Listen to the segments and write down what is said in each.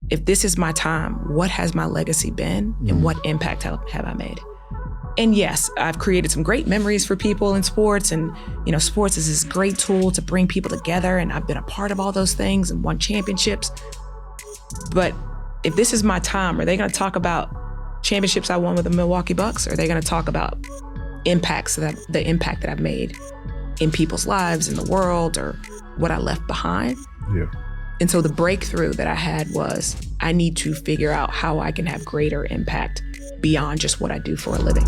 if this is my time, what has my legacy been and what impact have I made? And yes, I've created some great memories for people in sports, and sports is this great tool to bring people together, and I've been a part of all those things and won championships. But if this is my time, are they going to talk about championships I won with the Milwaukee Bucks? Or are they going to talk about the impact that I've made in people's lives, in the world, or what I left behind? Yeah. And so the breakthrough that I had was, I need to figure out how I can have greater impact beyond just what I do for a living.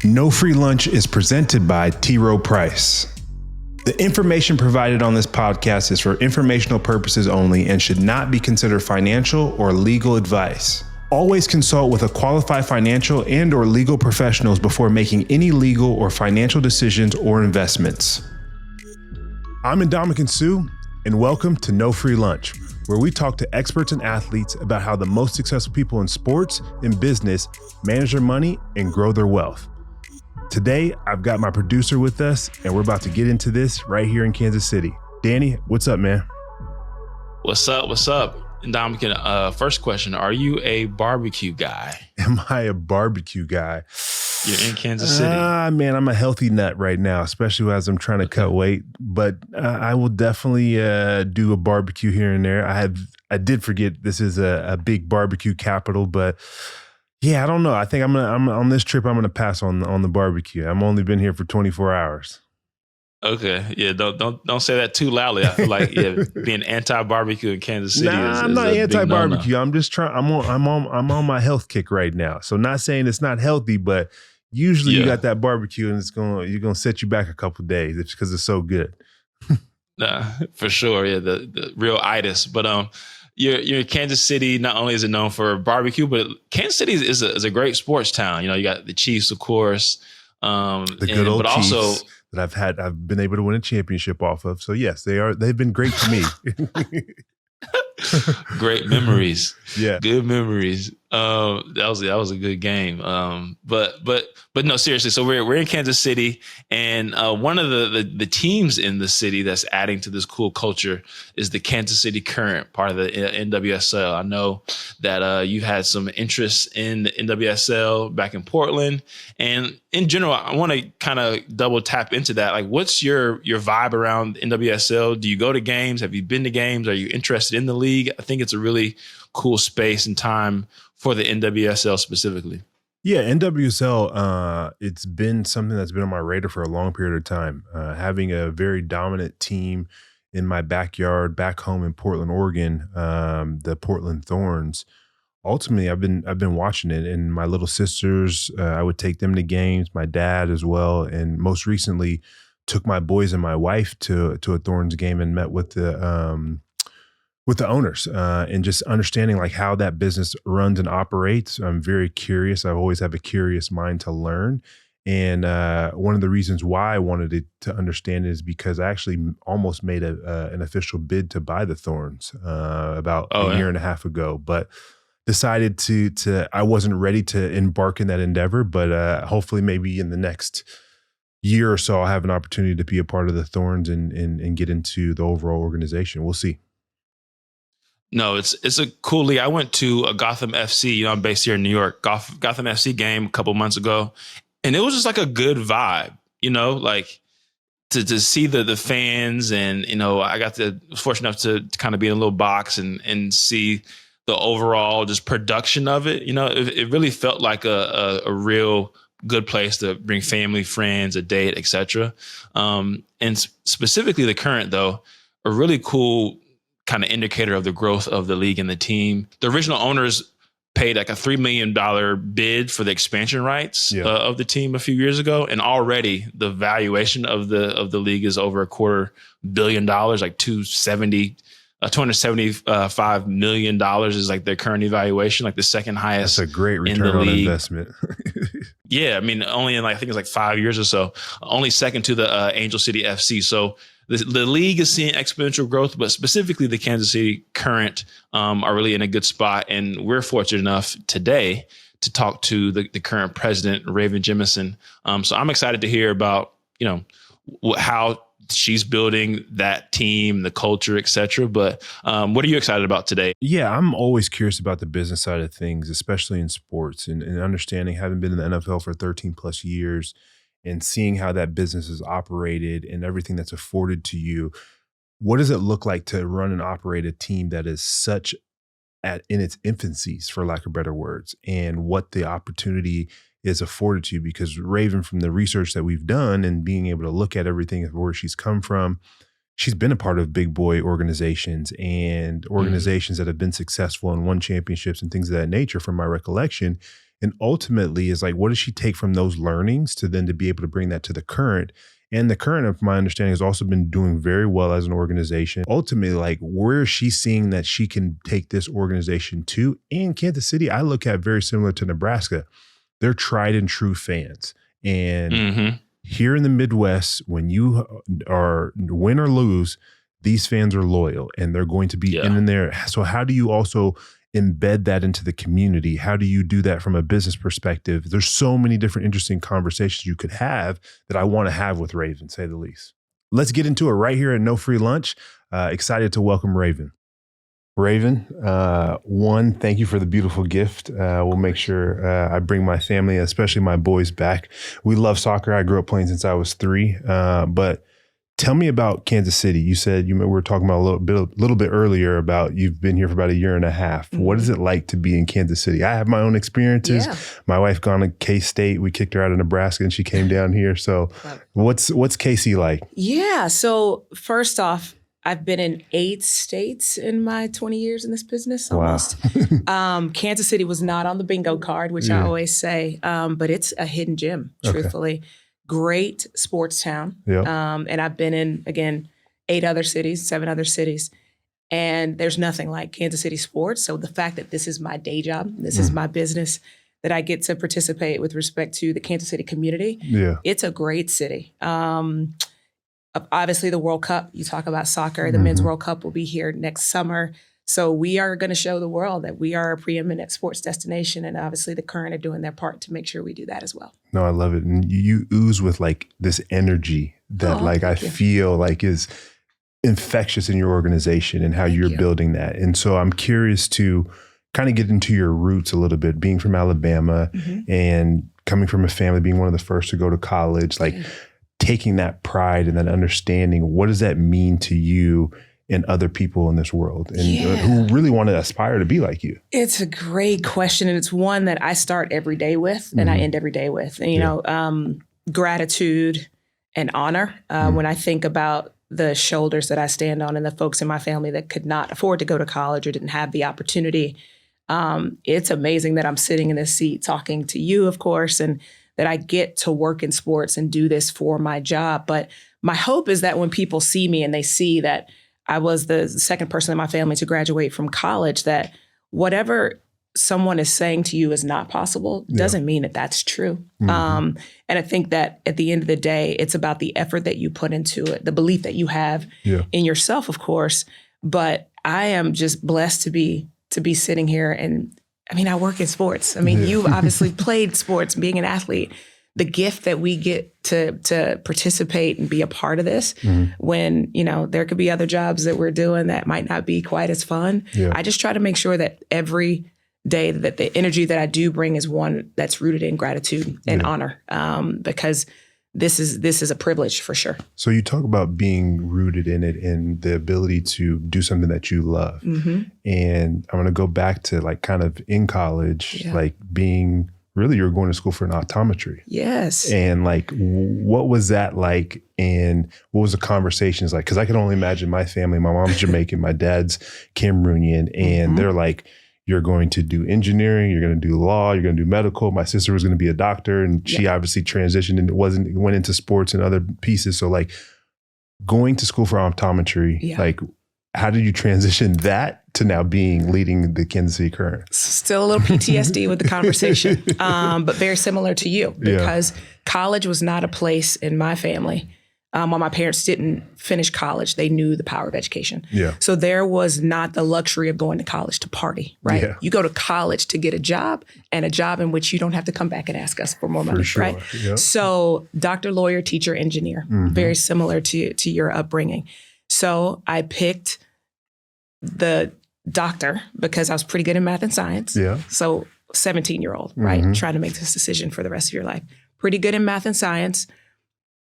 No Free Lunch is presented by T. Rowe Price. The information provided on this podcast is for informational purposes only and should not be considered financial or legal advice. Always consult with a qualified financial and or legal professionals before making any legal or financial decisions or investments. I'm Ndamukong Suh, and welcome to No Free Lunch, where we talk to experts and athletes about how the most successful people in sports and business manage their money and grow their wealth. Today, I've got my producer with us, and we're about to get into this right here in Kansas City. Danny, what's up, man? What's up? Ndamukong, first question, are you a barbecue guy? Am I a barbecue guy? You're in Kansas City. Man, I'm a healthy nut right now, especially as I'm trying to cut weight. But I will definitely do a barbecue here and there. I did forget this is a big barbecue capital, but yeah, I don't know. I think I'm on this trip. I'm gonna pass on the barbecue. I've only been here for 24 hours. Okay, yeah, don't say that too loudly. I feel like being anti-barbecue in Kansas City I'm not anti-barbecue. I'm just trying. I'm on my health kick right now. So not saying it's not healthy, but usually you got that barbecue and you're gonna set you back a couple of days because it's so good. Nah, for sure. Yeah, the real itis. But you're in Kansas City. Not only is it known for barbecue, but Kansas City is a great sports town. You got the Chiefs, of course. The good old Chiefs. Also, that I've been able to win a championship off of. So yes, they've been great to me. Great memories. Yeah. Good memories. That was a good game. But no, seriously. So we're in Kansas City, and one of the teams in the city that's adding to this cool culture is the Kansas City Current, part of the NWSL. I know that you've had some interest in the NWSL back in Portland, and in general, I want to kind of double tap into that. Like, what's your vibe around NWSL? Do you go to games? Have you been to games? Are you interested in the league? I think it's a really cool space and time for the NWSL specifically. Yeah, NWSL, it's been something that's been on my radar for a long period of time. Having a very dominant team in my backyard, back home in Portland, Oregon, the Portland Thorns. Ultimately, I've been watching it, and my little sisters, I would take them to games, my dad as well, and most recently took my boys and my wife to a Thorns game and met with the owners and just understanding like how that business runs and operates. I'm very curious. I always have a curious mind to learn. And one of the reasons why I wanted to understand it is because I actually almost made an official bid to buy the Thorns about a year and a half ago, but decided to I wasn't ready to embark in that endeavor, but hopefully maybe in the next year or so, I'll have an opportunity to be a part of the Thorns and get into the overall organization. We'll see. No, it's a cool league. I went to a Gotham FC, I'm based here in New York, Gotham FC game a couple months ago. And it was just like a good vibe, like to see the fans. And, I was fortunate enough to kind of be in a little box and see the overall just production of it. It really felt like a real good place to bring family, friends, a date, etc. And specifically the Current, though, a really cool kind of indicator of the growth of the league and the team. The original owners paid like a $3 million bid for the expansion rights of the team a few years ago. And already the valuation of the league is over $250 million, like $275 million is like their current evaluation, like the second highest. That's a great return on investment. Yeah. I mean, only in I think it's like 5 years or so, only second to the Angel City FC. So the league is seeing exponential growth, but specifically the Kansas City Current are really in a good spot. And we're fortunate enough today to talk to the current president, Raven Jemison. So I'm excited to hear about how she's building that team, the culture, et cetera. But what are you excited about today? Yeah, I'm always curious about the business side of things, especially in sports and understanding, having been in the NFL for 13 plus years and seeing how that business is operated and everything that's afforded to you. What does it look like to run and operate a team that is such in its infancies, for lack of better words, and what the opportunity is afforded to you? Because Raven, from the research that we've done and being able to look at everything where she's come from, she's been a part of big boy organizations and organizations that have been successful and won championships and things of that nature, from my recollection. And ultimately is like, what does she take from those learnings to then to be able to bring that to the Current? And the Current, of my understanding, has also been doing very well as an organization. Ultimately, like, where is she seeing that she can take this organization to? And Kansas City, I look at very similar to Nebraska. They're tried and true fans. And here in the Midwest, when you are win or lose, these fans are loyal and they're going to be in there. So how do you also embed that into the community? How do you do that from a business perspective? There's so many different interesting conversations you could have that I want to have with Raven, say the least. Let's get into it right here at No Free Lunch. Excited to welcome Raven. Raven, one, thank you for the beautiful gift. We'll make sure I bring my family, especially my boys, back. We love soccer. I grew up playing since I was 3. But tell me about Kansas City. You said we were talking about a little bit earlier about you've been here for about 1.5 years. What is it like to be in Kansas City? I have my own experiences. Yeah. My wife gone to K-State. We kicked her out of Nebraska and she came down here. So what's KC like? Yeah. So first off, I've been in 8 states in my 20 years in this business almost. Wow. Kansas City was not on the bingo card, which I always say, but it's a hidden gem, truthfully. Okay. Great sports town. Yep. And I've been in, again, 7 other cities, and there's nothing like Kansas City sports. So the fact that this is my day job, this is my business, that I get to participate with respect to the Kansas City community, it's a great city. Obviously, the World Cup, you talk about soccer, the Men's World Cup will be here next summer. So we are going to show the world that we are a preeminent sports destination. And obviously the Current are doing their part to make sure we do that as well. No, I love it. And you ooze with like this energy that I feel like is infectious in your organization and how you're building that. And so I'm curious to kind of get into your roots a little bit, being from Alabama and coming from a family, being one of the first to go to college, like taking that pride and that understanding. What does that mean to you and other people in this world and who really want to aspire to be like you? It's a great question. And it's one that I start every day with and I end every day with. And, you know, gratitude and honor. When I think about the shoulders that I stand on and the folks in my family that could not afford to go to college or didn't have the opportunity, it's amazing that I'm sitting in this seat talking to you, of course, and that I get to work in sports and do this for my job. But my hope is that when people see me and they see that I was the second person in my family to graduate from college, that whatever someone is saying to you is not possible doesn't mean that that's true. And I think that at the end of the day, it's about the effort that you put into it, the belief that you have in yourself, of course. But I am just blessed to be sitting here. And I mean, I work in sports. I mean, you've obviously played sports, being an athlete. The gift that we get to participate and be a part of this when, you know, there could be other jobs that we're doing that might not be quite as fun. I just try to make sure that every day that the energy that I do bring is one that's rooted in gratitude and honor, because this is a privilege for sure. So you talk about being rooted in it and the ability to do something that you love. And I'm going to go back to like kind of in college, like being really, you were going to school for an optometry. Yes. And like, what was that like? And what was the conversations like? Because I can only imagine my family. My mom's Jamaican, my dad's Cameroonian, and they're like, you're going to do engineering, you're going to do law, you're going to do medical. My sister was going to be a doctor, and she obviously transitioned and went into sports and other pieces. So like going to school for optometry, like how did you transition that to now leading the Kansas City Current? Still a little PTSD with the conversation, but very similar to you, because college was not a place in my family While my parents didn't finish college, they knew the power of education. Yeah. So there was not the luxury of going to college to party, right? Yeah. You go to college to get a job, and a job in which you don't have to come back and ask us for more money, For sure. right? Yep. So doctor, lawyer, teacher, engineer, very similar to your upbringing. So I picked the doctor because I was pretty good in math and science. Yeah. So 17-year-old, right? Trying to make this decision for the rest of your life. Pretty good in math and science.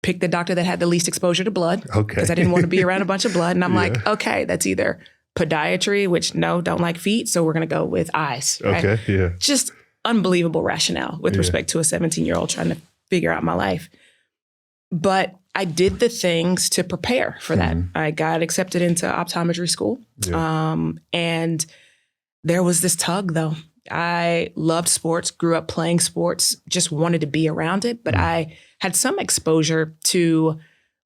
Picked the doctor that had the least exposure to blood. Okay. Because I didn't want to be around a bunch of blood. And I'm Yeah. like, okay, that's either podiatry, which don't like feet. So we're going to go with eyes. Right? Okay. Yeah. Just unbelievable rationale with Yeah. respect to a 17-year-old trying to figure out my life. But I did the things to prepare for that. I got accepted into optometry school. Yeah. And there was this tug, though. I loved sports, grew up playing sports, just wanted to be around it. But I had some exposure to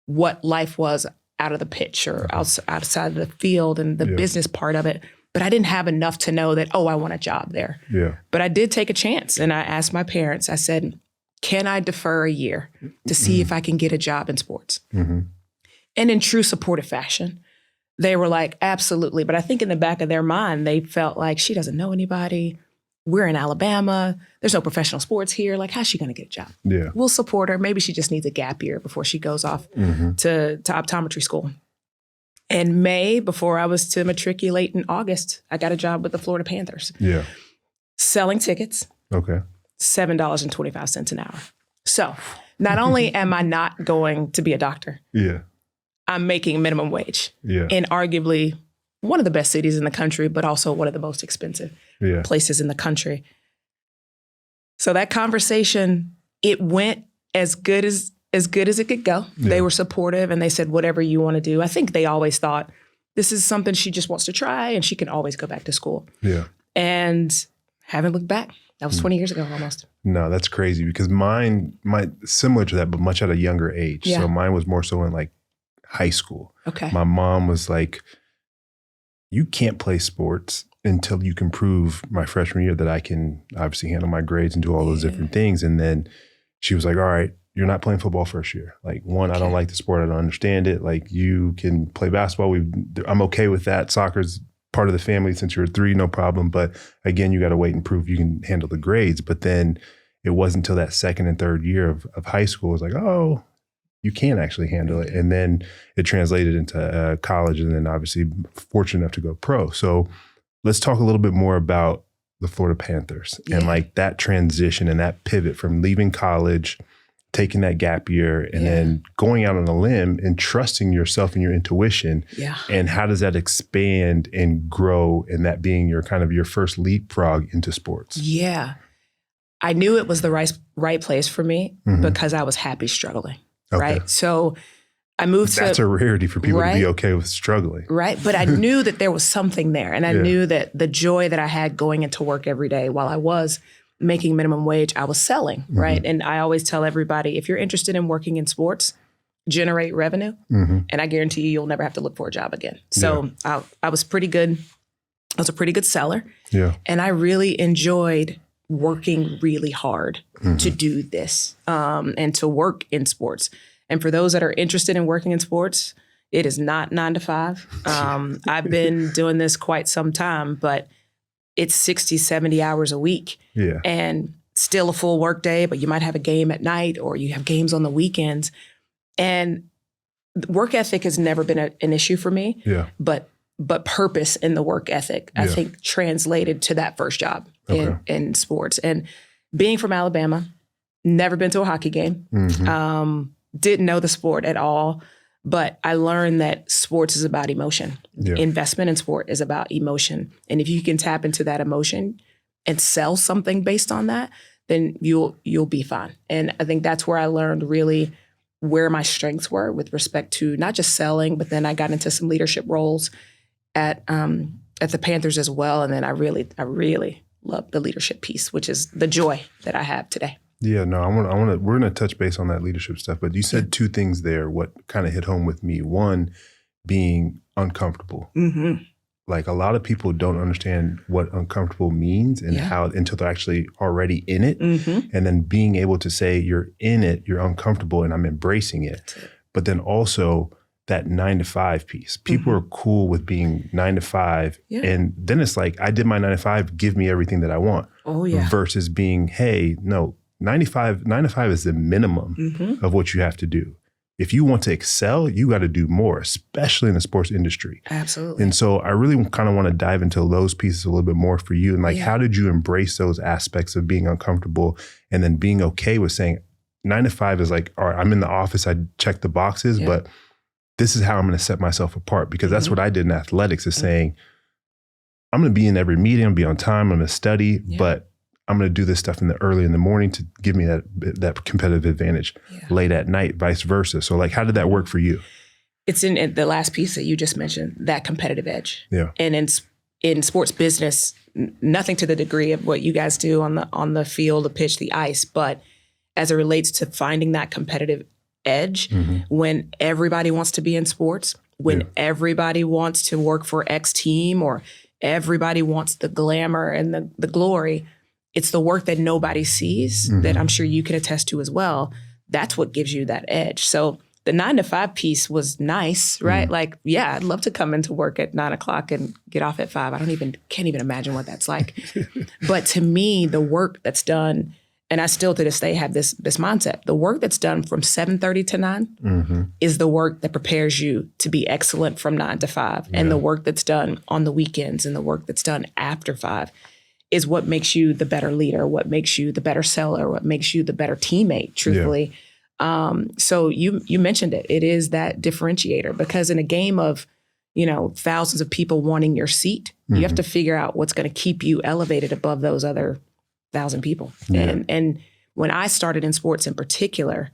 what life was out of the pitch or outside of the field and the business part of it. But I didn't have enough to know that, I want a job there. Yeah. But I did take a chance. And I asked my parents, I said, can I defer a year to see if I can get a job in sports? And in true supportive fashion, they were like, absolutely. But I think in the back of their mind, they felt like she doesn't know anybody. We're in Alabama. There's no professional sports here. Like, how's she going to get a job? Yeah. We'll support her. Maybe she just needs a gap year before she goes off to optometry school. In May, before I was to matriculate in August, I got a job with the Florida Panthers. Yeah. Selling tickets. Okay. $7.25 an hour. So not only am I not going to be a doctor, I'm making minimum wage in arguably one of the best cities in the country, but also one of the most expensive places in the country. So that conversation, it went as good as it could go. They were supportive and they said, whatever you want to do. I think they always thought this is something she just wants to try and she can always go back to school. Yeah. And haven't looked back. That was 20 years ago almost. No, that's crazy because mine similar to that, but much at a younger age. Yeah. So mine was more so in like high school. Okay. My mom was like, you can't play sports until you can prove my freshman year that I can obviously handle my grades and do all those different things. And then she was like, all right, you're not playing football first year. Like I don't like the sport. I don't understand it. Like you can play basketball. I'm okay with that. Soccer's part of the family since you're 3, no problem. But again, you got to wait and prove you can handle the grades. But then it wasn't until that second and third year of high school, it was like, oh, you can actually handle it. And then it translated into college and then obviously fortunate enough to go pro. So let's talk a little bit more about the Florida Panthers and like that transition and that pivot from leaving college, taking that gap year and then going out on a limb and trusting yourself and your intuition. Yeah. And how does that expand and grow and that being your kind of your first leapfrog into sports? Yeah. I knew it was the right place for me because I was happy struggling. Okay. Right. So I moved That's a rarity for people to be okay with struggling. Right. But I knew that there was something there. And I knew that the joy that I had going into work every day while I was making minimum wage, I was selling. Right. And I always tell everybody, if you're interested in working in sports, generate revenue. And I guarantee you'll never have to look for a job again. So I was pretty good. I was a pretty good seller. Yeah. And I really enjoyed working really hard to do this and to work in sports. And for those that are interested in working in sports, it is not 9 to 5. I've been doing this quite some time, but it's 60, 70 hours a week. Yeah. And still a full work day, but you might have a game at night or you have games on the weekends. And work ethic has never been an issue for me. Yeah. But purpose in the work ethic, I think, translated to that first job in sports. And being from Alabama, never been to a hockey game, didn't know the sport at all, but I learned that sports is about emotion. Yeah. Investment in sport is about emotion. And if you can tap into that emotion and sell something based on that, then you'll be fine. And I think that's where I learned really where my strengths were with respect to not just selling, but then I got into some leadership roles at the Panthers as well. And then I really love the leadership piece, which is the joy that I have today. Yeah, no, we're going to touch base on that leadership stuff, but you said 2 things there, what kind of hit home with me. One, being uncomfortable. Like a lot of people don't understand what uncomfortable means and how until they're actually already in it. And then being able to say you're in it, you're uncomfortable and I'm embracing it. but then also that 9 to 5 piece. People are cool with being 9 to 5. Yeah. And then it's like, I did my 9 to 5, give me everything that I want. Oh, yeah. Versus being, hey, no, 9 to 5 is the minimum of what you have to do. If you want to excel, you got to do more, especially in the sports industry. Absolutely. And so I really kind of want to dive into those pieces a little bit more for you. And like, how did you embrace those aspects of being uncomfortable and then being okay with saying 9 to 5 is like, all right, I'm in the office, I check the boxes, but this is how I'm going to set myself apart, because that's what I did in athletics, is saying, I'm going to be in every meeting, I'm going to be on time, I'm going to study, but I'm going to do this stuff early in the morning to give me that competitive advantage late at night, vice versa. So like, how did that work for you? It's in the last piece that you just mentioned, that competitive edge. Yeah. And in sports business, nothing to the degree of what you guys do on the field, the pitch, the ice, but as it relates to finding that competitive edge, when everybody wants to be in sports, when everybody wants to work for X team, or everybody wants the glamour and the glory, it's the work that nobody sees that I'm sure you can attest to as well. That's what gives you that edge. So the 9 to 5 piece was nice, right? Like, yeah, I'd love to come into work at 9 o'clock and get off at 5. Can't even imagine what that's like. But to me, the work that's done, and I still to this day have this mindset, the work that's done from 7:30 to 9 is the work that prepares you to be excellent from 9 to 5. And the work that's done on the weekends and the work that's done after 5 is what makes you the better leader, what makes you the better seller, what makes you the better teammate, truthfully. So you mentioned it. It is that differentiator, because in a game of, thousands of people wanting your seat, you have to figure out what's going to keep you elevated above those other 1,000 people. And when I started in sports in particular,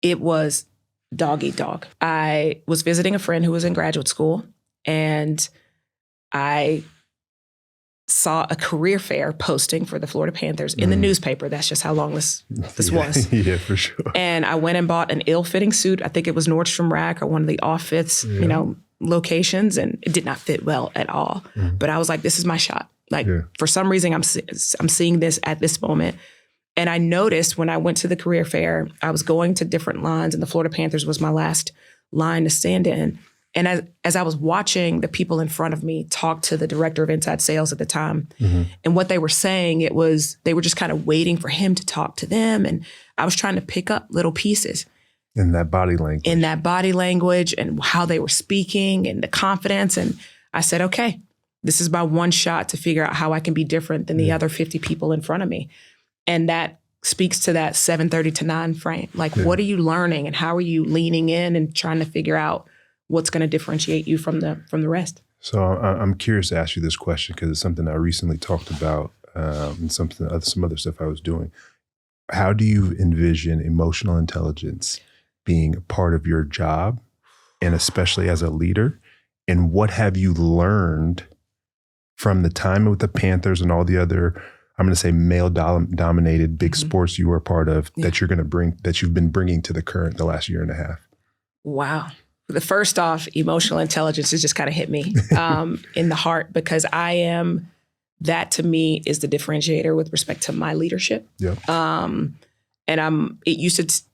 it was dog eat dog. I was visiting a friend who was in graduate school, and I saw a career fair posting for the Florida Panthers in the newspaper. That's just how long this was. Yeah, for sure. And I went and bought an ill-fitting suit. I think it was Nordstrom Rack or one of the off-fits, locations, and it did not fit well at all. But I was like, this is my shot. Like, for some reason, I'm seeing this at this moment. And I noticed when I went to the career fair, I was going to different lines, and the Florida Panthers was my last line to stand in. And as I was watching the people in front of me talk to the director of inside sales at the time, and what they were saying, they were just kind of waiting for him to talk to them. And I was trying to pick up little pieces. In that body language. And how they were speaking and the confidence. And I said, okay, this is my one shot to figure out how I can be different than the other 50 people in front of me. And that speaks to that 7:30 to 9 frame. Like, what are you learning, and how are you leaning in and trying to figure out what's going to differentiate you from the rest? So I'm curious to ask you this question, because it's something I recently talked about, and some other stuff I was doing. How do you envision emotional intelligence being a part of your job, and especially as a leader? And what have you learned from the time with the Panthers and all the other, I'm going to say, male-dominated big sports you were a part of, that you've been bringing to the Current the last year and a half? Wow. The first off, emotional intelligence has just kind of hit me in the heart, because that to me is the differentiator with respect to my leadership. Yeah. And it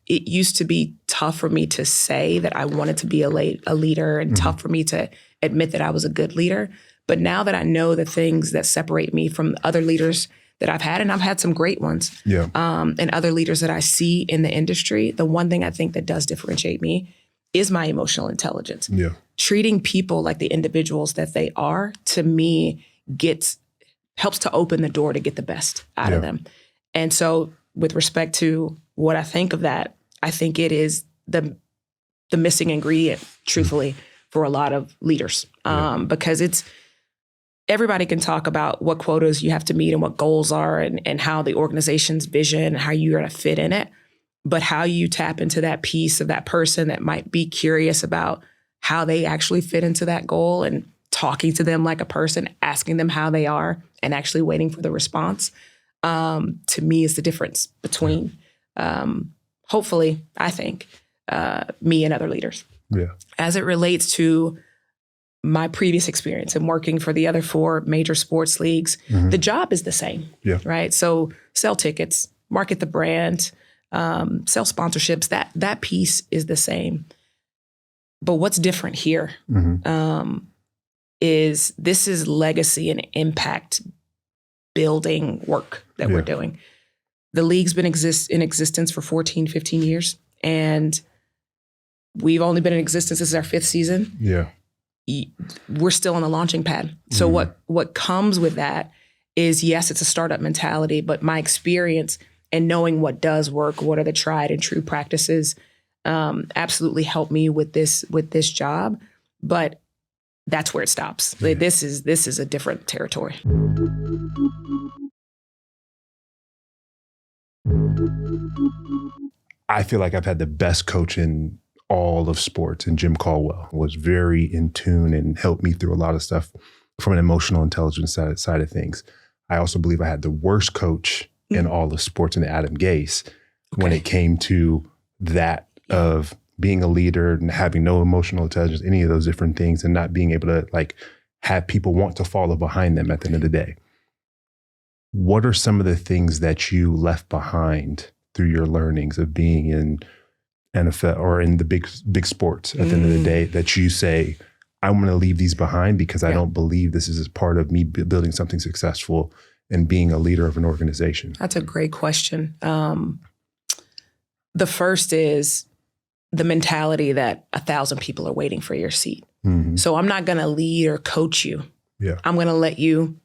used to be tough for me to say that I wanted to be a leader, and tough for me to admit that I was a good leader. But now that I know the things that separate me from other leaders that I've had, and I've had some great ones, and other leaders that I see in the industry, the one thing I think that does differentiate me is my emotional intelligence. Yeah. Treating people like the individuals that they are, to me, helps to open the door to get the best out of them. And so with respect to what I think of that, I think it is the missing ingredient, truthfully, for a lot of leaders. Because everybody can talk about what quotas you have to meet and what goals are, and how the organization's vision and how you're going to fit in it. But how you tap into that piece of that person that might be curious about how they actually fit into that goal, and talking to them like a person, asking them how they are, and actually waiting for the response, to me is the difference between, hopefully, I think, me and other leaders. Yeah. As it relates to my previous experience in working for the other 4 major sports leagues, the job is the same, right? So sell tickets, market the brand, sell sponsorships, that piece is the same. But what's different here is this is legacy and impact building work that we're doing. The league's been in existence for 14, 15 years, and we've only been in existence. This is our 5th season. Yeah. We're still on the launching pad. So what comes with that is, yes, it's a startup mentality, but my experience and knowing what does work, what are the tried and true practices, absolutely helped me with this job. But that's where it stops. Yeah. This is a different territory. I feel like I've had the best coach in all of sports, and Jim Caldwell was very in tune and helped me through a lot of stuff from an emotional intelligence side of things. I also believe I had the worst coach in all of sports in Adam Gase when it came to that of being a leader and having no emotional intelligence, any of those different things, and not being able to like have people want to follow behind them at the end of the day. What are some of the things that you left behind through your learnings of being in NFL or in the big sports at the end of the day that you say, I'm going to leave these behind because I don't believe this is part of me building something successful and being a leader of an organization? That's a great question. The first is the mentality that 1,000 people are waiting for your seat. Mm-hmm. So I'm not going to lead or coach you. Yeah. I'm going to let you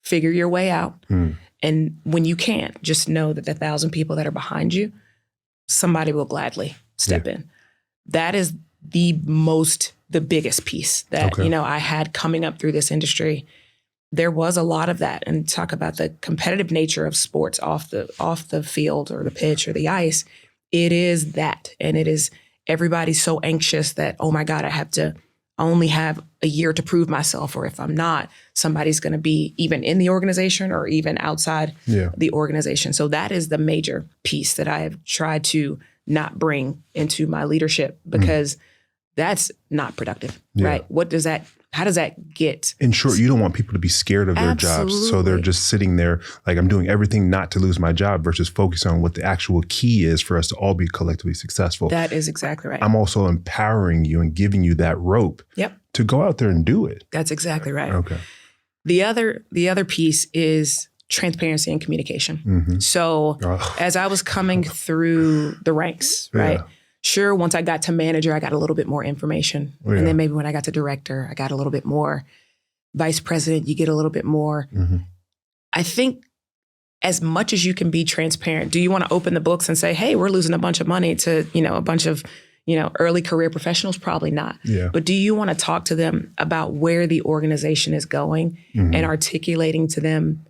figure your way out. Mm. And when you can't, just know that the 1,000 people that are behind you, somebody will gladly step in. That is the biggest piece that, I had coming up through this industry. There was a lot of that. And talk about the competitive nature of sports off the field or the pitch or the ice. It is that. And it is everybody's so anxious that, oh my God, I only have a year to prove myself. Or if I'm not, somebody's going to be even in the organization or even outside the organization. So that is the major piece that I have tried to not bring into my leadership because that's not productive, right? How does that get? In short, you don't want people to be scared of their jobs. So they're just sitting there like, I'm doing everything not to lose my job versus focusing on what the actual key is for us to all be collectively successful. That is exactly right. I'm also empowering you and giving you that rope to go out there and do it. That's exactly right. Okay. The other piece is transparency and communication. Mm-hmm. So as I was coming through the ranks, right? Sure, once I got to manager, I got a little bit more information. Yeah. And then maybe when I got to director, I got a little bit more. Vice president, you get a little bit more. Mm-hmm. I think as much as you can be transparent, do you want to open the books and say, hey, we're losing a bunch of money to, a bunch of, early career professionals? Probably not. Yeah. But do you want to talk to them about where the organization is going and articulating to them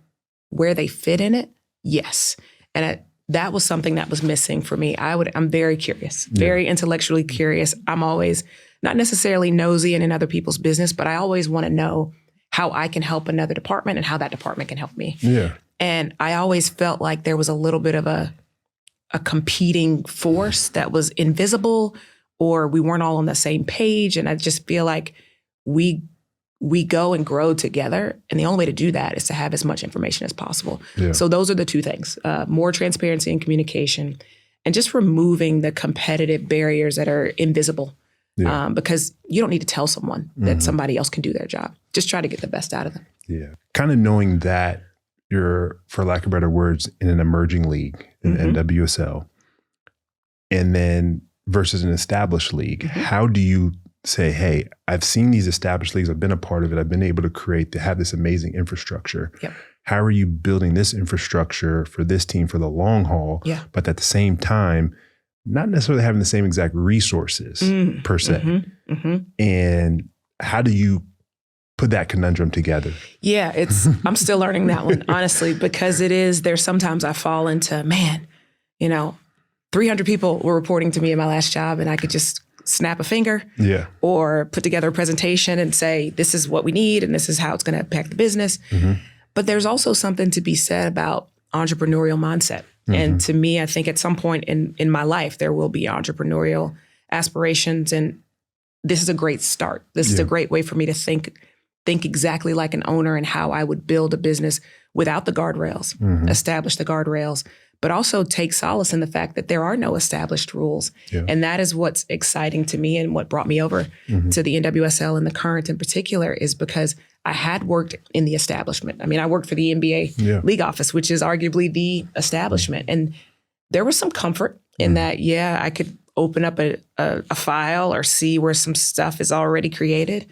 where they fit in it? Yes. And that was something that was missing for me. I'm very curious, very intellectually curious. I'm always not necessarily nosy and in other people's business, but I always want to know how I can help another department and how that department can help me. Yeah. And I always felt like there was a little bit of a competing force that was invisible, or we weren't all on the same page. And I just feel like we go and grow together. And the only way to do that is to have as much information as possible. Yeah. So those are the two things, more transparency and communication, and just removing the competitive barriers that are invisible. Yeah. Because you don't need to tell someone that somebody else can do their job. Just try to get the best out of them. Yeah. Kind of knowing that you're, for lack of better words, in an emerging league in NWSL, and then versus an established league, how do you say, hey, I've seen these established leagues, I've been a part of it, I've been able to have this amazing infrastructure. Yep. How are you building this infrastructure for this team for the long haul, but at the same time, not necessarily having the same exact resources per se? And how do you put that conundrum together? Yeah, I'm still learning that one, honestly, because there's sometimes I fall into, 300 people were reporting to me in my last job and I could just snap a finger or put together a presentation and say, this is what we need and this is how it's going to impact the business. But there's also something to be said about entrepreneurial mindset. And to me, I think at some point in my life, there will be entrepreneurial aspirations. And this is a great start. This is a great way for me to think exactly like an owner and how I would build a business without the guardrails, establish the guardrails, but also take solace in the fact that there are no established rules. Yeah. And that is what's exciting to me, and what brought me over to the NWSL and the Current in particular, is because I had worked in the establishment. I mean, I worked for the NBA league office, which is arguably the establishment. And there was some comfort in that, I could open up a file or see where some stuff is already created.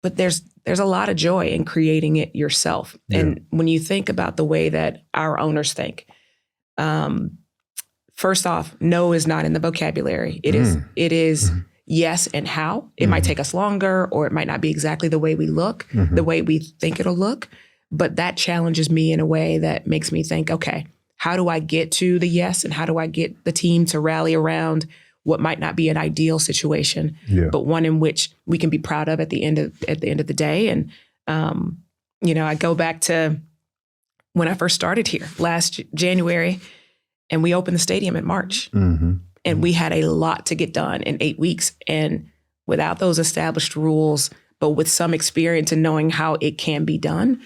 But there's a lot of joy in creating it yourself. And when you think about the way that our owners think, first off, no is not in the vocabulary. It is yes and how. It might take us longer, or it might not be exactly the way we look, the way we think it'll look. But that challenges me in a way that makes me think, okay, how do I get to the yes, and how do I get the team to rally around what might not be an ideal situation, but one in which we can be proud of at the end of the day. And I go back to when I first started here last January, and we opened the stadium in March, and we had a lot to get done in 8 weeks. And without those established rules, but with some experience in knowing how it can be done,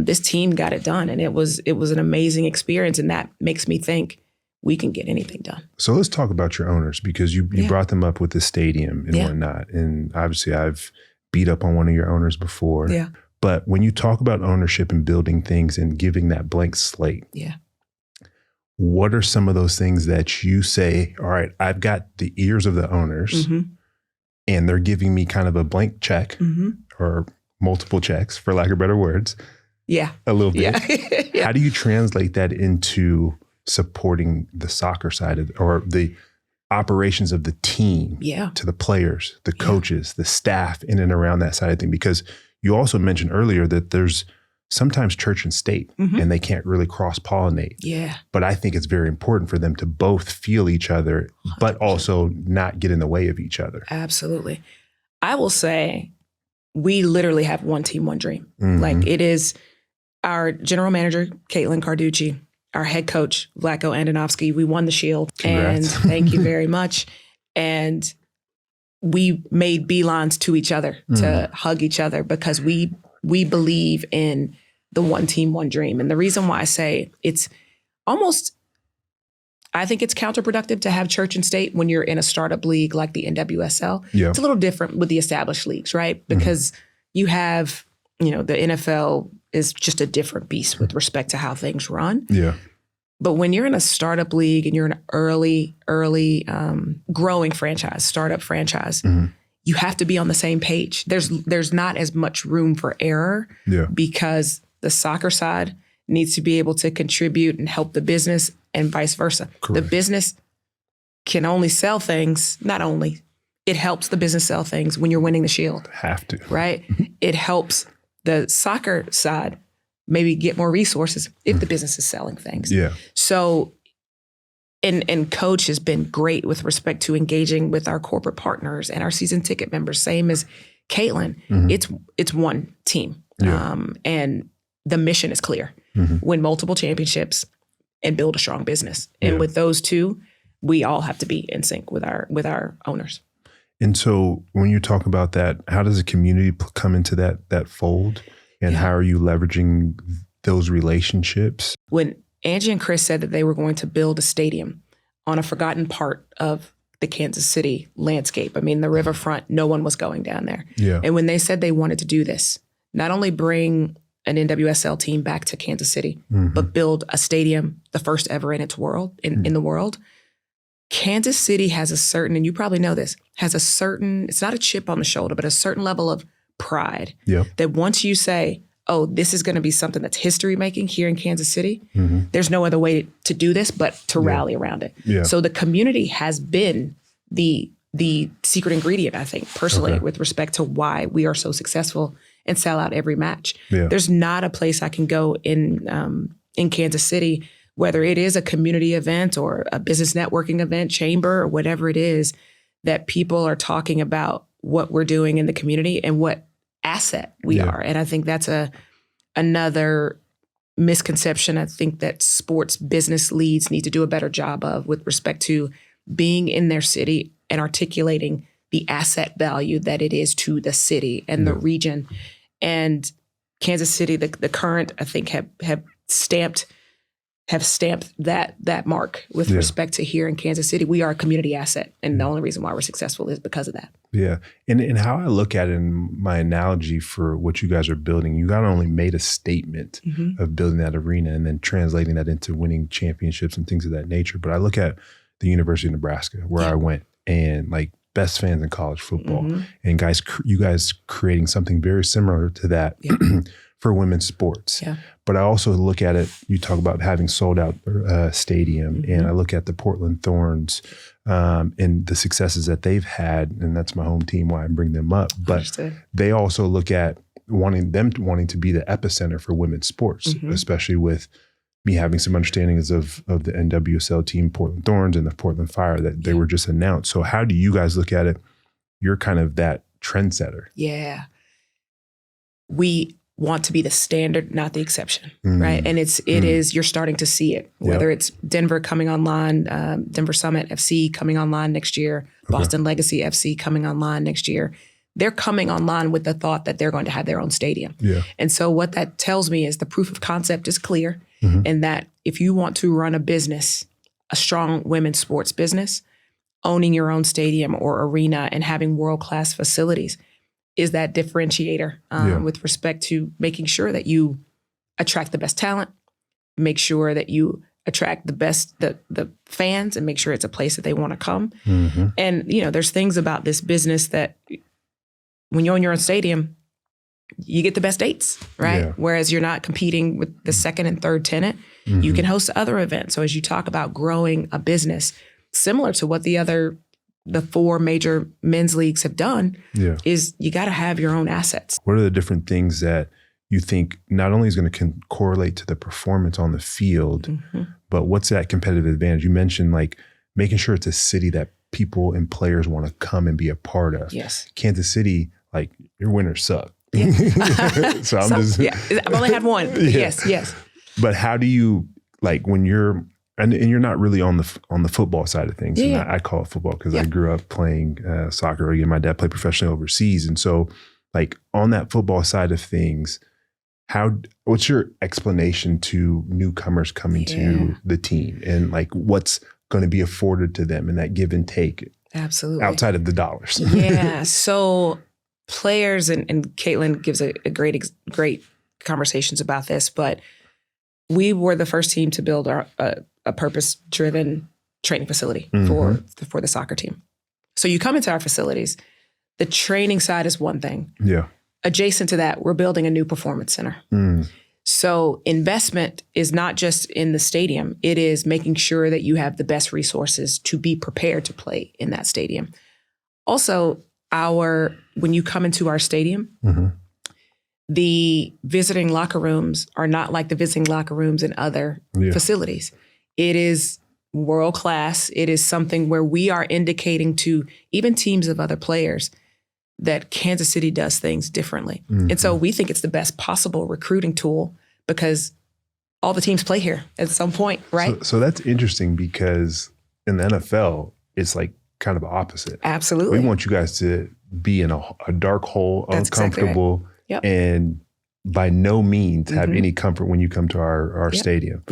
this team got it done, and it was an amazing experience. And that makes me think, we can get anything done. So let's talk about your owners, because you brought them up with the stadium and whatnot. And obviously I've beat up on one of your owners before. Yeah. But when you talk about ownership and building things and giving that blank slate, what are some of those things that you say, all right, I've got the ears of the owners and they're giving me kind of a blank check or multiple checks, for lack of better words. Yeah. A little bit. Yeah. How do you translate that into supporting the soccer side of, or the operations of the team to the players, the coaches, the staff in and around that side of thing? Because you also mentioned earlier that there's sometimes church and state and they can't really cross-pollinate. Yeah. But I think it's very important for them to both feel each other, but also not get in the way of each other. Absolutely. I will say we literally have one team, one dream. Like, it is our general manager, Caitlin Carducci, our head coach, Vlatko Andonovski. We won the Shield. Congrats. And thank you very much. And we made beelines to each other to hug each other, because we believe in the one team, one dream. And the reason why I say it's almost, I think it's counterproductive to have church and state when you're in a startup league like the NWSL. Yeah. It's a little different with the established leagues, right? Because you have, the NFL is just a different beast with respect to how things run. Yeah. But when you're in a startup league and you're an early growing franchise, startup franchise, you have to be on the same page. There's not as much room for error because the soccer side needs to be able to contribute and help the business, and vice versa. Correct. The business can only sell things, it helps the business sell things when you're winning the Shield. Have to. Right? It helps the soccer side maybe get more resources if the business is selling things. Yeah. So, and coach has been great with respect to engaging with our corporate partners and our season ticket members, same as Caitlin. It's one team. And the mission is clear. Win multiple championships and build a strong business. And with those two, we all have to be in sync with our owners. And so when you talk about that, how does the community come into that fold? And how are you leveraging those relationships? When Angie and Chris said that they were going to build a stadium on a forgotten part of the Kansas City landscape, I mean, the riverfront, no one was going down there. Yeah. And when they said they wanted to do this, not only bring an NWSL team back to Kansas City, but build a stadium, the first ever in its world, in the world, Kansas City has a certain, and you probably know this, it's not a chip on the shoulder, but a certain level of pride that once you say, oh, this is going to be something that's history making here in Kansas City, there's no other way to do this but to rally around it. Yeah. So the community has been the secret ingredient, I think, personally, with respect to why we are so successful and sell out every match. Yeah. There's not a place I can go in Kansas City, whether it is a community event or a business networking event, chamber, or whatever it is, that people are talking about what we're doing in the community and what asset we are. And I think that's another misconception I think that sports business leads need to do a better job of with respect to being in their city and articulating the asset value that it is to the city and the region. And Kansas City, the Current, I think, have stamped have stamped that mark with respect to here in Kansas City. We are a community asset. And the only reason why we're successful is because of that. Yeah. And how I look at it in my analogy for what you guys are building, you not only made a statement of building that arena and then translating that into winning championships and things of that nature, but I look at the University of Nebraska where I went and like best fans in college football and you guys creating something very similar to that for women's sports. Yeah. But I also look at it, you talk about having sold out stadium, and I look at the Portland Thorns and the successes that they've had, and that's my home team, why I bring them up. But they also look at wanting to be the epicenter for women's sports, especially with me having some understandings of the NWSL team, Portland Thorns and the Portland Fire that they were just announced. So how do you guys look at it? You're kind of that trendsetter. Yeah. We want to be the standard, not the exception, right? And it is, you're starting to see it, whether it's Denver coming online, Denver Summit FC coming online next year, Boston Legacy FC coming online next year. They're coming online with the thought that they're going to have their own stadium. Yeah. And so what that tells me is the proof of concept is clear, and that if you want to run a business, a strong women's sports business, owning your own stadium or arena and having world-class facilities is that differentiator with respect to making sure that you attract the best talent, make sure that you attract the best, the fans, and make sure it's a place that they want to come. And, there's things about this business that when you own your own stadium, you get the best dates, right? Yeah. Whereas you're not competing with the second and third tenant. You can host other events. So as you talk about growing a business, similar to what the 4 major men's leagues have done, is you got to have your own assets. What are the different things that you think not only is going to correlate to the performance on the field, but what's that competitive advantage? You mentioned like making sure it's a city that people and players want to come and be a part of. Yes. Kansas City, like your winners suck. Yeah. So I've only had one. Yes. But how do you, like when you're, and you're not really on the football side of things. And I call it football because I grew up playing soccer. Again, my dad played professionally overseas. And so like on that football side of things, what's your explanation to newcomers coming to the team and like what's going to be afforded to them and that give and take? Absolutely. Outside of the dollars. Yeah. So players, and Caitlin gives a great conversations about this, but we were the first team to build a purpose-driven training facility for the soccer team. So you come into our facilities, the training side is one thing. Yeah. Adjacent to that, we're building a new performance center. So investment is not just in the stadium. It is making sure that you have the best resources to be prepared to play in that stadium. Also, when you come into our stadium, the visiting locker rooms are not like the visiting locker rooms in other facilities. It is world-class. It is something where we are indicating to even teams of other players that Kansas City does things differently. And so we think it's the best possible recruiting tool because all the teams play here at some point, right? So that's interesting because in the NFL, it's like kind of opposite. Absolutely. We want you guys to be in a dark hole, that's uncomfortable, exactly right. And by no means have any comfort when you come to our stadium.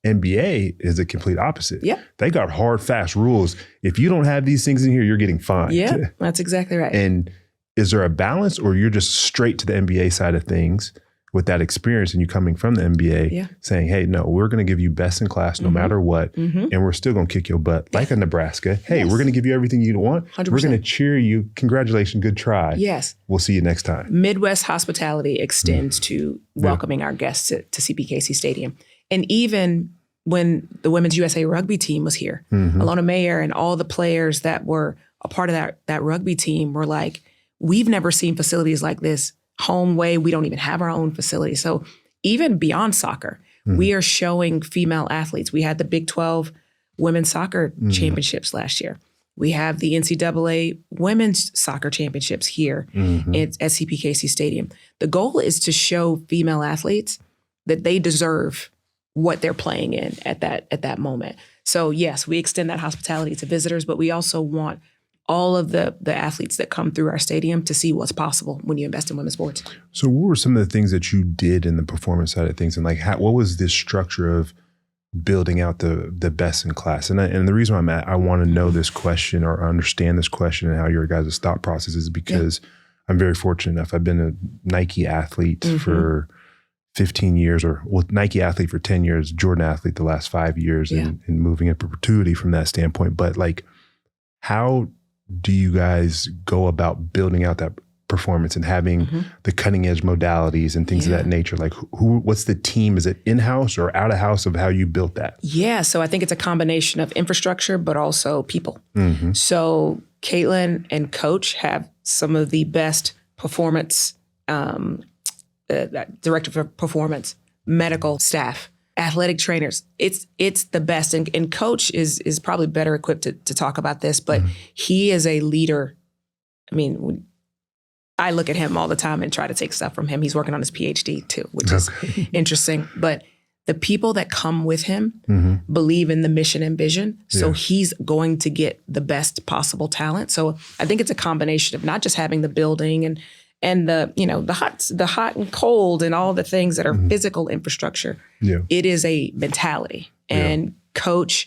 NBA is the complete opposite. They got hard, fast rules. If you don't have these things in here, you're getting fined. Yeah, that's exactly right. And is there a balance or you're just straight to the NBA side of things with that experience and you coming from the NBA saying, hey, no, we're going to give you best in class no matter what. And we're still going to kick your butt like a Nebraska. Hey, we're going to give you everything you want. 100%. We're going to cheer you. Congratulations. Good try. Yes. We'll see you next time. Midwest hospitality extends to welcoming our guests to CPKC Stadium. And even when the Women's USA rugby team was here, Alona Mayer and all the players that were a part of that rugby team were like, we've never seen facilities like this. Home way, we don't even have our own facility. So even beyond soccer, we are showing female athletes. We had the Big 12 women's soccer championships last year. We have the NCAA women's soccer championships here at CPKC Stadium. The goal is to show female athletes that they deserve what they're playing in at that moment. So yes, we extend that hospitality to visitors, but we also want all of the athletes that come through our stadium to see what's possible when you invest in women's sports. So what were some of the things that you did in the performance side of things? And like, what was this structure of building out the best in class? And the reason I want to know this question or understand this question and how your guys' thought process is because I'm very fortunate enough. I've been a Nike athlete for 15 years, or Nike athlete for 10 years, Jordan athlete the last 5 years, and moving in perpetuity from that standpoint. But like, how do you guys go about building out that performance and having the cutting edge modalities and things of that nature? Like what's the team? Is it in-house or out of house of how you built that? Yeah. So I think it's a combination of infrastructure, but also people. So Caitlin and Coach have some of the best performance, director of performance, medical staff, athletic trainers. It's the best. And Coach is probably better equipped to talk about this, but he is a leader. I mean, I look at him all the time and try to take stuff from him. He's working on his PhD too, which is interesting. But the people that come with him believe in the mission and vision. So he's going to get the best possible talent. So I think it's a combination of not just having the building and the, you know, the hot and cold and all the things that are physical infrastructure. It is a mentality. And Coach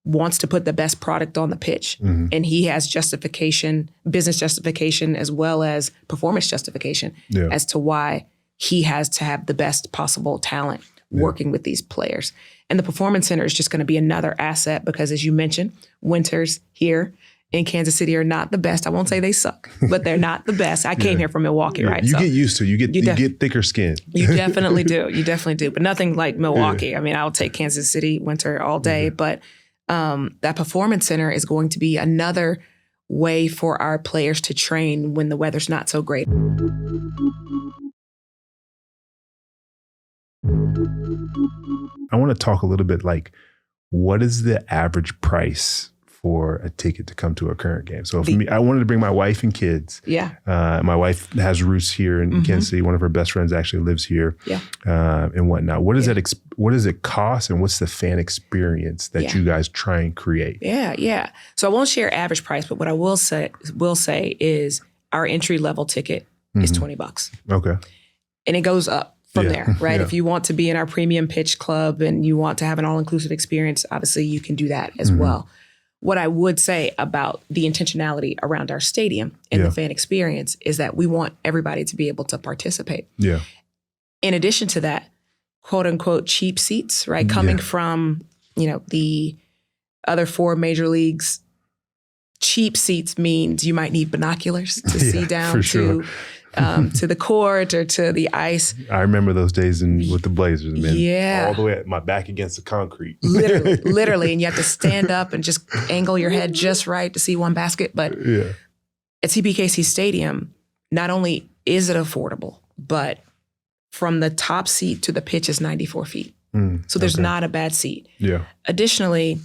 wants to put the best product on the pitch. And he has justification, business justification, as well as performance justification as to why he has to have the best possible talent working with these players. And the Performance Center is just going to be another asset because, as you mentioned, winters here in Kansas City are not the best. I won't say they suck, but they're not the best. I came here from Milwaukee, right? You get used to it. You get thicker skin. You definitely do. You definitely do. But nothing like Milwaukee. I mean, I'll take Kansas City winter all day, but that Performance Center is going to be another way for our players to train when the weather's not so great. I want to talk a little bit like, what is the average price for a ticket to come to a Current game? So for me, I wanted to bring my wife and kids. My wife has roots here in Kansas City. One of her best friends actually lives here and whatnot. What does what does it cost, and what's the fan experience that you guys try and create? So I won't share average price, but what I will say is our entry level ticket is $20. Okay. And it goes up from there, right? If you want to be in our premium pitch club and you want to have an all-inclusive experience, obviously you can do that as well. What I would say about the intentionality around our stadium and the fan experience is that we want everybody to be able to participate. In addition to that, quote unquote, cheap seats, right? Coming from, you know, the other 4 major leagues, cheap seats means you might need binoculars to see down to the court or to the ice. I remember those days with the Blazers, man. All the way at my back against the concrete. Literally. And you have to stand up and just angle your head just right to see one basket. But at CPKC Stadium, not only is it affordable, but from the top seat to the pitch is 94 feet. So there's not a bad seat. Additionally,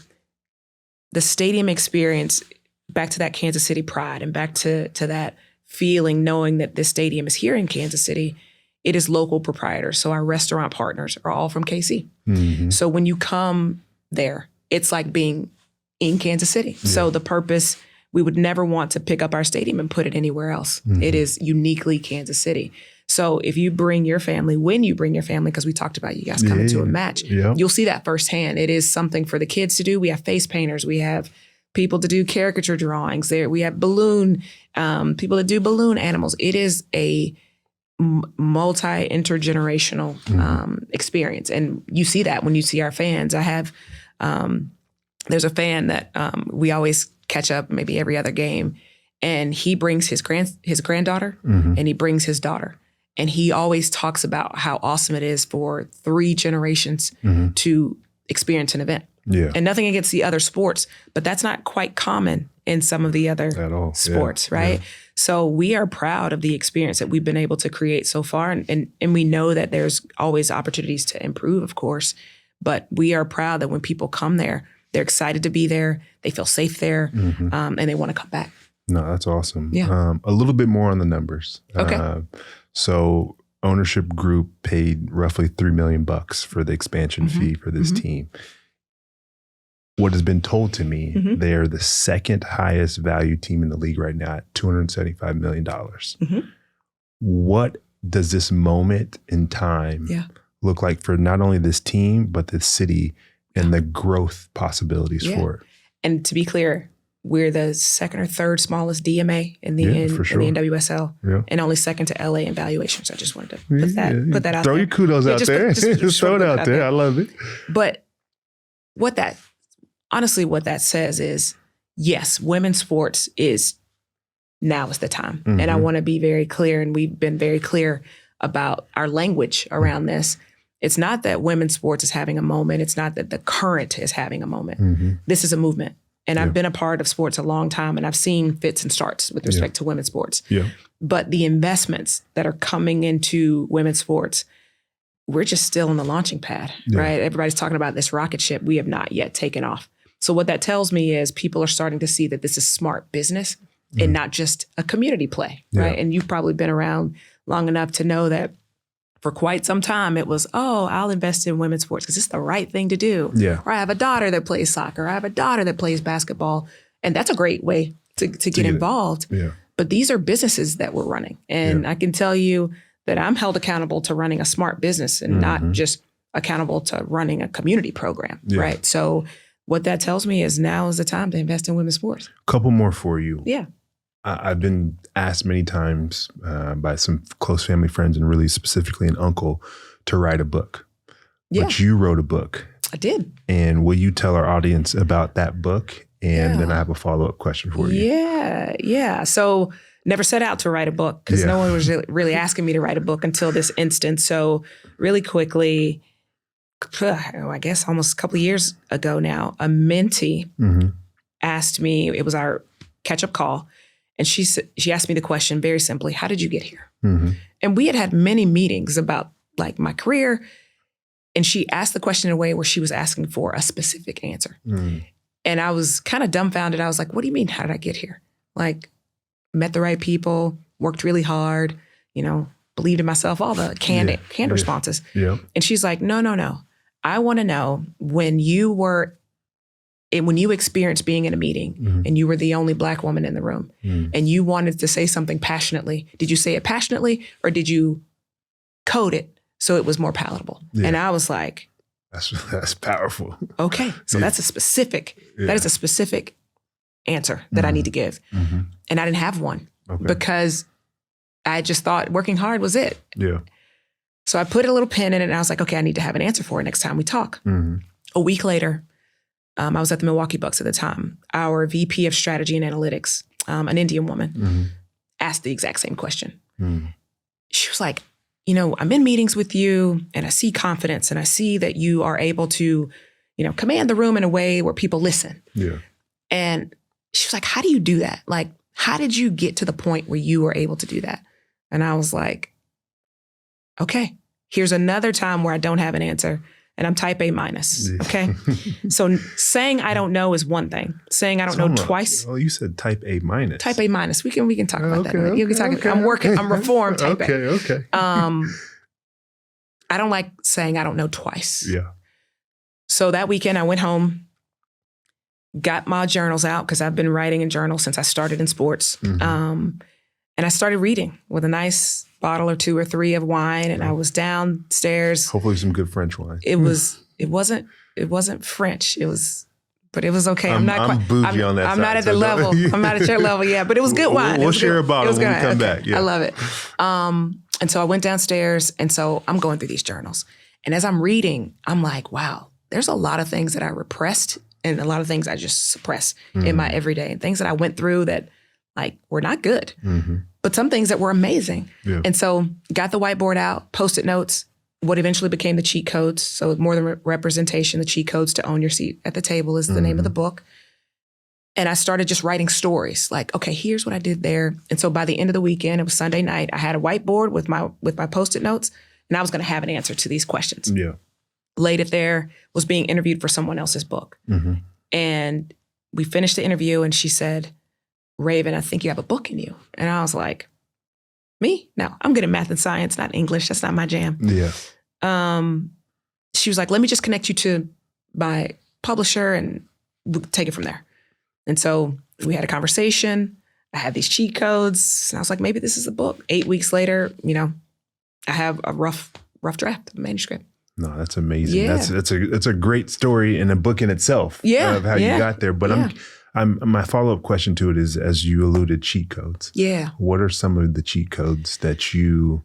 the stadium experience, back to that Kansas City pride and back to that feeling, knowing that this stadium is here in Kansas City, it is local proprietors. So our restaurant partners are all from KC. So when you come there, it's like being in Kansas City. So the purpose, we would never want to pick up our stadium and put it anywhere else. It is uniquely Kansas City. So if you bring your family, when you bring your family, because we talked about you guys coming to a match, you'll see that firsthand. It is something for the kids to do. We have face painters. We have people to do caricature drawings there. We have people that do balloon animals. It is a multi-intergenerational experience. And you see that when you see our fans. I have, there's a fan that we always catch up maybe every other game, and he brings his granddaughter and he brings his daughter. And he always talks about how awesome it is for 3 generations to experience an event. And nothing against the other sports, but that's not quite common in some of the other sports, right? So we are proud of the experience that we've been able to create so far. And we know that there's always opportunities to improve, of course, but we are proud that when people come there, they're excited to be there, they feel safe there, and they want to come back. No, that's awesome. A little bit more on the numbers. Okay. So ownership group paid roughly $3 million for the expansion fee for this team. What has been told to me, they're the second highest value team in the league right now at $275 million. What does this moment in time look like for not only this team, but the city and the growth possibilities for it. And to be clear, we're the second or third smallest DMA in the in the NWSL, and only second to LA in valuations. I just wanted to put that out there. Throw your kudos out there. Just throw it out there. I love it. But what that says is, yes, women's sports now is the time. And I want to be very clear, and we've been very clear about our language around this. It's not that women's sports is having a moment. It's not that the Current is having a moment. This is a movement. And I've been a part of sports a long time, and I've seen fits and starts with respect to women's sports. But the investments that are coming into women's sports, we're just still on the launching pad, right? Everybody's talking about this rocket ship. We have not yet taken off. So what that tells me is people are starting to see that this is smart business and not just a community play, right? And you've probably been around long enough to know that for quite some time, it was, I'll invest in women's sports because it's the right thing to do. Or I have a daughter that plays soccer. I have a daughter that plays basketball. And that's a great way to get involved. But these are businesses that we're running. And I can tell you that I'm held accountable to running a smart business and not just accountable to running a community program, right? So what that tells me is now is the time to invest in women's sports. Couple more for you. Yeah. I've been asked many times by some close family friends, and really specifically an uncle, to write a book. But you wrote a book. I did. And will you tell our audience about that book? And then I have a follow-up question for you. Yeah. So never set out to write a book because no one was really asking me to write a book until this instance. So really quickly, I guess almost a couple of years ago now, a mentee asked me, it was our catch-up call, and she asked me the question very simply, how did you get here? And we had many meetings about like my career. And she asked the question in a way where she was asking for a specific answer. And I was kind of dumbfounded. I was like, what do you mean? How did I get here? Like, met the right people, worked really hard, believed in myself, all the canned responses. And she's like, no. I want to know when you experienced being in a meeting and you were the only Black woman in the room and you wanted to say something passionately, did you say it passionately or did you code it so it was more palatable? And I was like, that's powerful. Okay. So that is a specific answer that I need to give. And I didn't have one because I just thought working hard was it. So I put a little pin in it and I was like, okay, I need to have an answer for it next time we talk. A week later, I was at the Milwaukee Bucks at the time. Our VP of strategy and analytics, an Indian woman, asked the exact same question. She was like, I'm in meetings with you and I see confidence and I see that you are able to, command the room in a way where people listen. And she was like, how do you do that? Like, how did you get to the point where you were able to do that? And I was like, okay, here's another time where I don't have an answer and I'm type A minus. Okay. So saying I don't know is one thing. Saying I don't know twice. Oh, you said type A minus. Type A minus. We can talk about that. I'm reformed type A. Okay. I don't like saying I don't know twice. So that weekend I went home, got my journals out because I've been writing in journals since I started in sports. And I started reading with a nice bottle or two or three of wine, and I was downstairs. Hopefully some good French wine. It wasn't French. But it was okay. I'm bougie on that I'm side, not at the level. I'm not at your level yet, but it was good wine. We'll share a bottle when we come back. I love it. And so I went downstairs, and so I'm going through these journals. And as I'm reading, I'm like, wow, there's a lot of things that I repressed and a lot of things I just suppress in my everyday, and things that I went through that were not good, but some things that were amazing. And so got the whiteboard out, Post-it notes, what eventually became the cheat codes. So more than representation, the cheat codes to own your seat at the table is the name of the book. And I started just writing stories like, okay, here's what I did there. And so by the end of the weekend, it was Sunday night, I had a whiteboard with my Post-it notes, and I was going to have an answer to these questions. Laid it there, was being interviewed for someone else's book. And we finished the interview and she said, Raven, I think you have a book in you. And I was like, me? No, I'm good at math and science, not English. That's not my jam. She was like, let me just connect you to my publisher and we'll take it from there. And so we had a conversation. I had these cheat codes. And I was like, maybe this is a book. 8 weeks later, I have a rough draft of a manuscript. No, that's amazing. Yeah. That's a great story and a book in itself of how you got there. But I'm my follow-up question to it is, as you alluded, cheat codes. Yeah. What are some of the cheat codes that you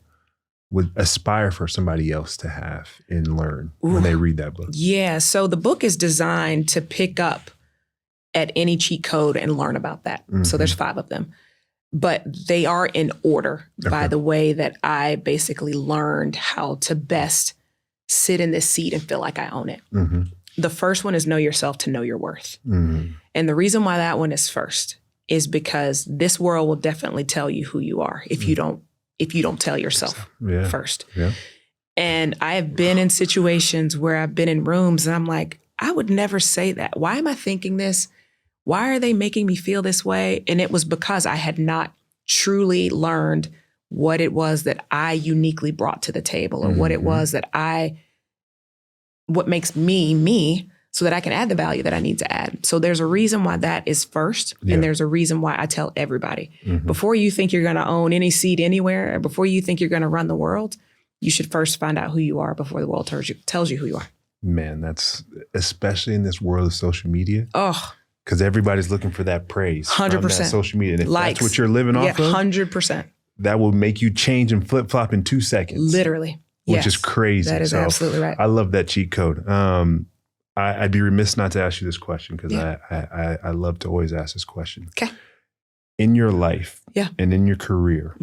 would aspire for somebody else to have and learn when they read that book? Yeah. So the book is designed to pick up at any cheat code and learn about that. Mm-hmm. So there's 5 of them, but they are in order by the way that I basically learned how to best sit in this seat and feel like I own it. Mm-hmm. The first one is know yourself to know your worth. Mm-hmm. And the reason why that one is first is because this world will definitely tell you who you are if you don't tell yourself first. Yeah. And I have been in situations where I've been in rooms and I'm like, I would never say that. Why am I thinking this? Why are they making me feel this way? And it was because I had not truly learned what it was that I uniquely brought to the table, or what it was that what makes me, so that I can add the value that I need to add. So there's a reason why that is first. And there's a reason why I tell everybody, before you think you're going to own any seat anywhere, or before you think you're going to run the world, you should first find out who you are before the world tells you who you are. Man, that's especially in this world of social media. Oh, because everybody's looking for that praise. 100%. Social media. And if that's what you're living off of, 100%. That will make you change and flip-flop in 2 seconds. Literally. Which is crazy. That is absolutely right. I love that cheat code. I'd be remiss not to ask you this question, because I love to always ask this question. Okay. In your life and in your career,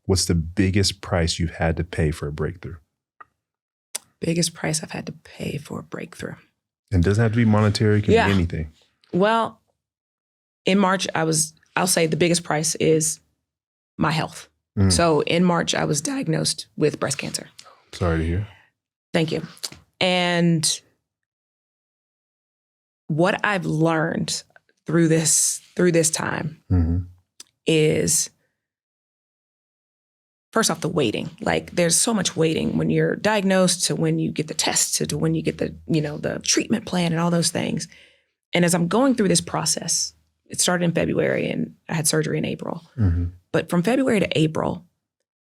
what's the biggest price you've had to pay for a breakthrough? Biggest price I've had to pay for a breakthrough. And it doesn't have to be monetary. It can be anything. Well, in March, I'll say the biggest price is my health. So in March, I was diagnosed with breast cancer. Sorry to hear. Thank you. And what I've learned through this time is, first off, the waiting. Like, there's so much waiting when you're diagnosed, to when you get the tests, to when you get the, the treatment plan and all those things. And as I'm going through this process, it started in February and I had surgery in April. But from February to April,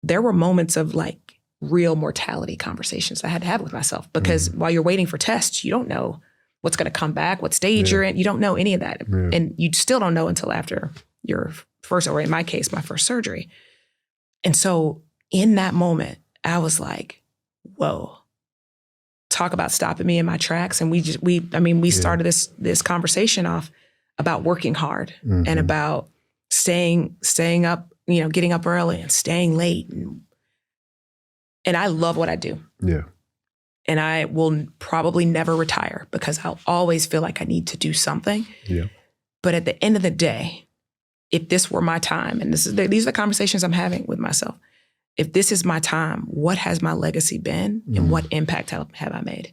there were moments of like real mortality conversations I had to have with myself, because while you're waiting for tests, you don't know what's going to come back, what stage you're in. You don't know any of that. And you still don't know until after your first, or in my case, my first surgery. And so in that moment, I was like, whoa, talk about stopping me in my tracks. And we started this conversation off about working hard and about staying up, getting up early and staying late. And I love what I do. Yeah. And I will probably never retire, because I'll always feel like I need to do something. Yeah. But at the end of the day, if this were my time, and these are the conversations I'm having with myself, if this is my time, what has my legacy been, and what impact have I made?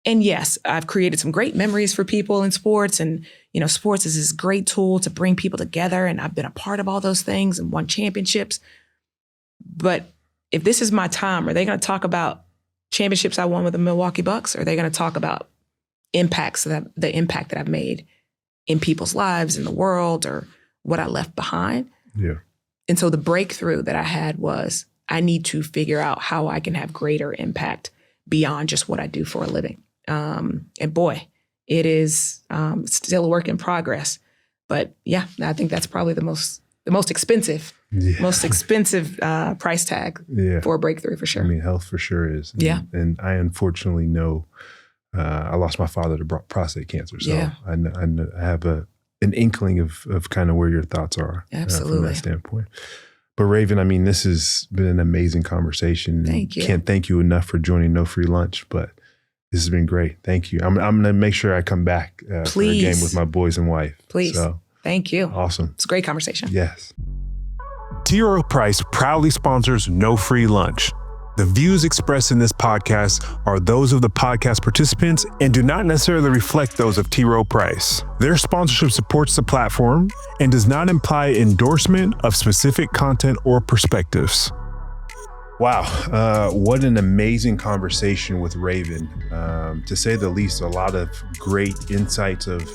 And yes, I've created some great memories for people in sports, and sports is this great tool to bring people together, and I've been a part of all those things and won championships. But if this is my time, are they going to talk about championships I won with the Milwaukee Bucks? Or are they going to talk about the impact that I've made in people's lives, in the world, or what I left behind? Yeah. And so the breakthrough that I had was, I need to figure out how I can have greater impact beyond just what I do for a living. And boy, it is still a work in progress. But yeah, I think that's probably the most expensive price tag for a breakthrough, for sure. I mean, health for sure is. And I unfortunately know I lost my father to prostate cancer. So I have an inkling of kind of where your thoughts are. Absolutely. From that standpoint. But Raven, I mean, this has been an amazing conversation. Thank you. Can't thank you enough for joining No Free Lunch, but this has been great. Thank you. I'm going to make sure I come back for a game with my boys and wife. Please. So, thank you. Awesome. It's a great conversation. Yes. T. Rowe Price proudly sponsors No Free Lunch. The views expressed in this podcast are those of the podcast participants and do not necessarily reflect those of T. Rowe Price. Their sponsorship supports the platform and does not imply endorsement of specific content or perspectives. Wow, what an amazing conversation with Raven. To say the least, a lot of great insights of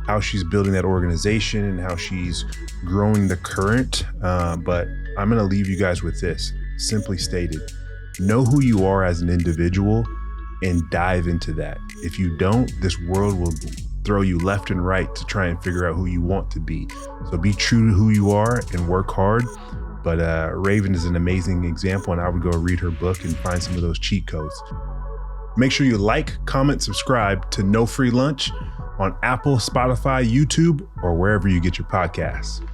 how she's building that organization and how she's growing the Current. But I'm going to leave you guys with this, simply stated. Know who you are as an individual and dive into that. If you don't, this world will throw you left and right to try and figure out who you want to be. So be true to who you are and work hard. But Raven is an amazing example, and I would go read her book and find some of those cheat codes. Make sure you like, comment, subscribe to No Free Lunch on Apple, Spotify, YouTube, or wherever you get your podcasts.